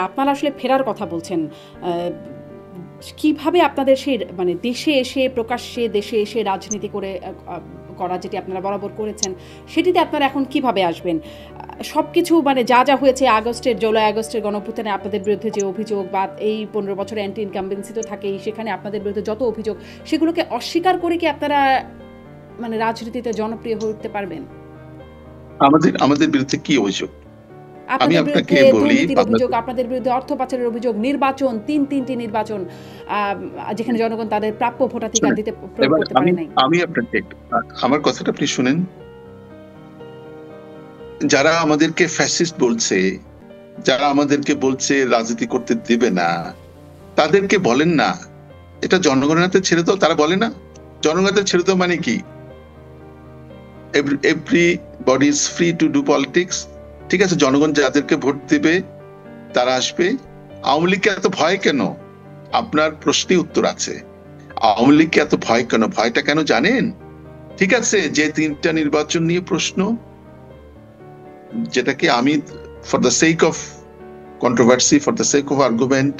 আপনারা আসলে ফেরার কথা বলছেন, কিভাবে আপনাদের সেই মানে দেশে এসে প্রকাশ্যে দেশে এসে রাজনীতি করা যেটি আপনারা বরাবর করেছেন, সেটিতে আপনারা এখন কিভাবে আসবেন? সব কিছু মানে যা যা হয়েছে জুলাই আগস্টের গণঅভ্যুত্থানে আপনাদের বিরুদ্ধে যে অভিযোগ, বা এই 15 বছরে অ্যান্টি ইনকামবেন্সি তো থাকেই, সেখানে আপনাদের বিরুদ্ধে যত অভিযোগ, সেগুলোকে অস্বীকার করে কি আপনারা মানে রাজনীতিতে জনপ্রিয় হয়ে উঠতে পারবেন? আমাদের বিরুদ্ধে কি অভিযোগ? আমি আপনাকে বলি, অভিযোগ, আপনাদের বিরুদ্ধে অর্থ পাচারের অভিযোগ, নির্বাচন, তিনটি নির্বাচন যেখানে জনগণ তাদের প্রাপ্য ভোটাধিকার দিতে প্রয়োগ করতে পারে নাই। আমি আপনাকে আমার কথাটা আপনি শুনেন। যারা আমাদেরকে ফ্যাসিস্ট বলছে, যারা আমাদেরকে বলছে রাজনীতি করতে দেবে না, তাদেরকে বলেন না এটা জনগণের হাতে ছেড়ে দাও। তারা বলে না জনগণের হাতে ছেড়ে দাও মানে কি? Everybody is free to do politics. ঠিক আছে, জনগণ যাদেরকে ভোট দেবে তারা আসবে। আওয়ামী লীগকে এত ভয় কেন? আপনার প্রশ্নে উত্তর আছে। আওয়ামী লীগকে এত ভয় কেন? ভয়টা কেন জানেন? ঠিক আছে, যে 3টা নির্বাচন নিয়ে প্রশ্ন, যেটাকে আমি for the sake of controversy, for the sake of argument,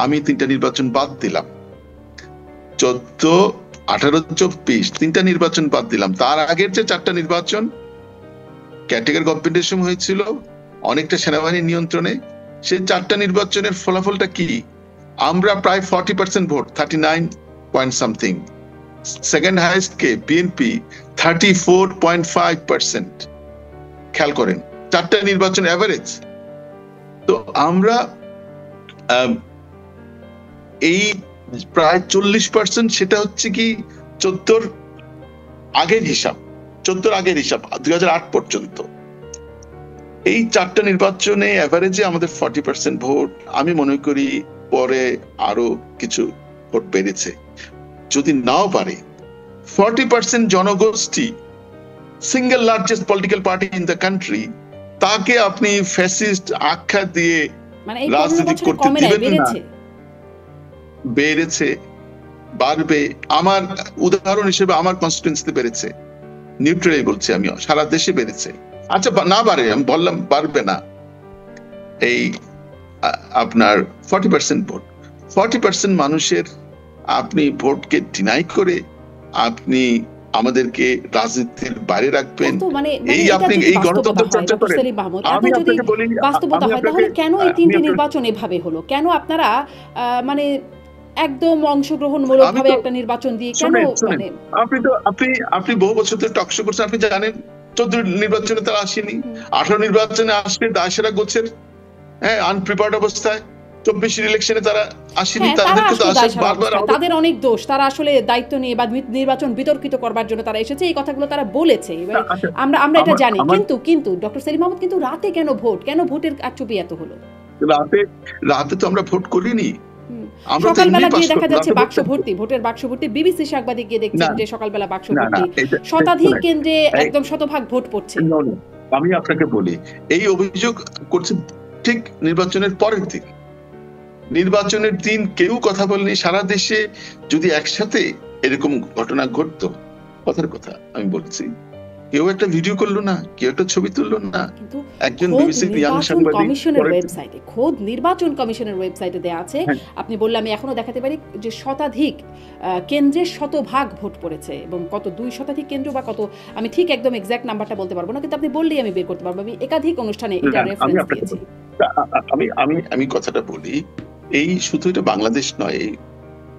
আমি 3টা নির্বাচন বাদ দিলাম। 14, 18, 24 3টা নির্বাচন বাদ দিলাম। তার আগের যে 4টা নির্বাচন ক্যাটেগরি গভর্নমেন্টের সময় হয়েছিল, অনেকটা সেনাবাহিনীর নিয়ন্ত্রণে, সেই 4টা নির্বাচনের ফলাফলটা কি? আমরা প্রায় 40% ভোট, 39 পয়েন্ট সামথিং। সেকেন্ড হাইয়েস্ট কে? বিএনপি, 34.5%। খেয়াল করেন 4টা নির্বাচন এভারেজ। তো আমরা এই প্রায় 40%, সেটা হচ্ছে কি 14 আগের হিসাব, 2008 পর্যন্ত। এই 4টা নির্বাচনে এভারেজে আমাদের 40% ভোট। আমি মনে করি পরে আরো কিছু ভোট বেড়েছে। যদি নাও পারে, 40% জনগোষ্ঠী, single largest political party in the country, তাকে আপনি ফ্যাসিস্ট আখ্যা দিয়ে রাজনীতি করতে দিবেন না? বেড়েছে, বাড়বে। আমার উদাহরণ হিসেবে আমার কনস্টিটুয়েন্সিতে বেড়েছে, নিউট্রালি বলছি আমি, সারা দেশে বেড়েছে। আচ্ছা না বাড়ে, আমি বললাম বাড়বে না। এই আপনার 40% ভোট, 40% মানুষের আপনি ভোটকে ডিনাই করে আপনি আমাদেরকে রাজনীতির বাইরে রাখবেন। এই আপনি এই গণতন্ত্র চর্চা করেন। আমি আপনাকে বলি, বাস্তবতা হয়, তাহলে কেন এই 3টি নির্বাচন এভাবে হলো? কেন আপনারা মানে একদম অংশগ্রহণমূলকভাবে একটা নির্বাচন দিয়ে কেন? মানে আপনি বহু বছর ধরে টকশো করছেন, আপনি জানেন 14 নির্বাচনে তারা আসেনি, 18 নির্বাচনে আসলে দায়সেরা গোছের আনপ্রিপার্ড অবস্থায়, 24 ইলেকশনে তারা আসেনি। তাদেরকে তো বারবার তাদের অনেক দোষ, তারা আসলে দায়িত্ব নিয়ে বা নির্বাচন বিতর্কিত করবার জন্য তারা এসেছে, এই কথাগুলো তারা বলেছে। আমরা এটা জানি, কিন্তু ডক্টর সেলিম মাহমুদ, কিন্তু রাতে কেন ভোট, কেন ভোটের কারচুপি এত হলো? রাতে তো আমরা ভোট করিনি। সকালবেলা গিয়ে দেখা যাচ্ছে বাক্স ভর্তি, ভোটের বাক্স ভর্তি। বিবিসি সাংবাদিক গিয়ে দেখছেন যে সকালবেলা বাক্স ভর্তি, শতাধিক কেন্দ্রে একদম শতভাগ ভোট পড়ছে। আমি আপনাকে বলি, এই অভিযোগ করছে ঠিক নির্বাচনের পরের দিন। নির্বাচনের দিন কেউ কথা বলেনি। সারা দেশে যদি একসাথে এরকম ঘটনা ঘটতো, কথার কথা আমি বলছি, কেউ একটা ভিডিও করলো না, কেউ একটা ছবি তুললো না। একজন বিবিসি ইয়াং সাংবাদিক কমিশনের ওয়েবসাইটে, খোদ নির্বাচন কমিশনের ওয়েবসাইটে দেয়া আছে, আপনি বললে আমি এখনো দেখাতে পারি, যে শতাধিক কেন্দ্রে শতভাগ ভোট পড়েছে, এবং কত 2 শতাধিক কেন্দ্র বা কত, আমি ঠিক একদম এক্সাক্ট নাম্বারটা বলতে পারবো না, কিন্তু আপনি বললেই আমি বের করতে পারবো। আমি একাধিক অনুষ্ঠানে এটা রেফারেন্স দিয়েছি। আমি কথাটা বলি, এই শুধু এটা বাংলাদেশ নয়,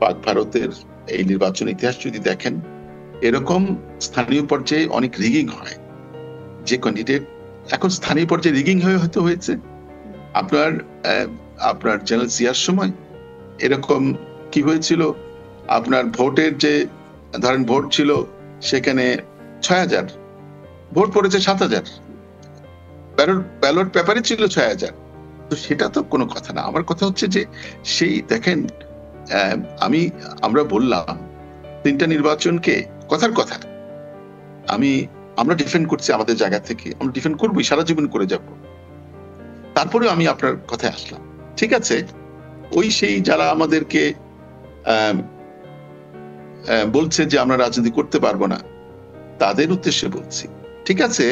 পাক ভারতের এই নির্বাচন ইতিহাস যদি দেখেন, এরকম স্থানীয় পর্যায়ে অনেক রিগিং হয়। যে ক্যান্ডিডেট এখন স্থানীয় পর্যায়ে রিগিং হয়তো হয়েছে। আপনার জেনারেল জিয়ার সময় এরকম কি হয়েছিল, আপনার ভোটের যে ধরেন ভোট ছিল সেখানে 6000, ভোট পড়েছে 7000, ব্যালট পেপারে ছিল 6000। তো সেটা তো কোনো কথা না। আমার কথা হচ্ছে যে সেই দেখেন, আমরা বললাম 3টা নির্বাচনকে, কথার কথা আমরা ডিফেন্ড করছি আমাদের জায়গা থেকে, আমরা ডিফেন্ড করবোই, সারা জীবন করে যাব। তারপরে আমি আপনার কথায় আসলাম, ঠিক আছে, ওই সেই যারা আমাদেরকে বলছে যে আমরা রাজনীতি করতে পারবো না, তাদের উদ্দেশ্যে বলছি, ঠিক আছে,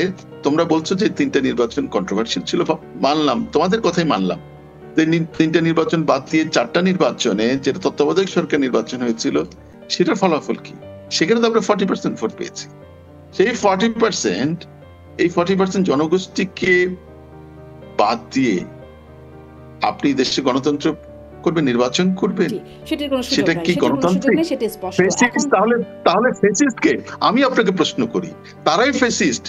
তোমরা বলছো যে 3টা নির্বাচন কন্ট্রোভার্সিয়াল ছিল, মানলাম, তোমাদের কথাই মানলাম, তিনটা নির্বাচন বাদ দিয়ে 4টা নির্বাচনে যেটা তত্ত্বাবধায়ক সরকার নির্বাচন হয়েছিল, সেটার ফলাফল কি? সেখানে তো আমরা 40% ভোট পেয়েছি। সেই 40% জনগোষ্ঠীকে বাদ দিয়ে আপনি দেশে গণতন্ত্র করবেন, নির্বাচন করবেন, সেটা কি গণতান্ত্রিক? সেটা স্পষ্ট। তাহলে ফেসিস্ট কে? আমি আপনাকে প্রশ্ন করি, তারাই ফেসিস্ট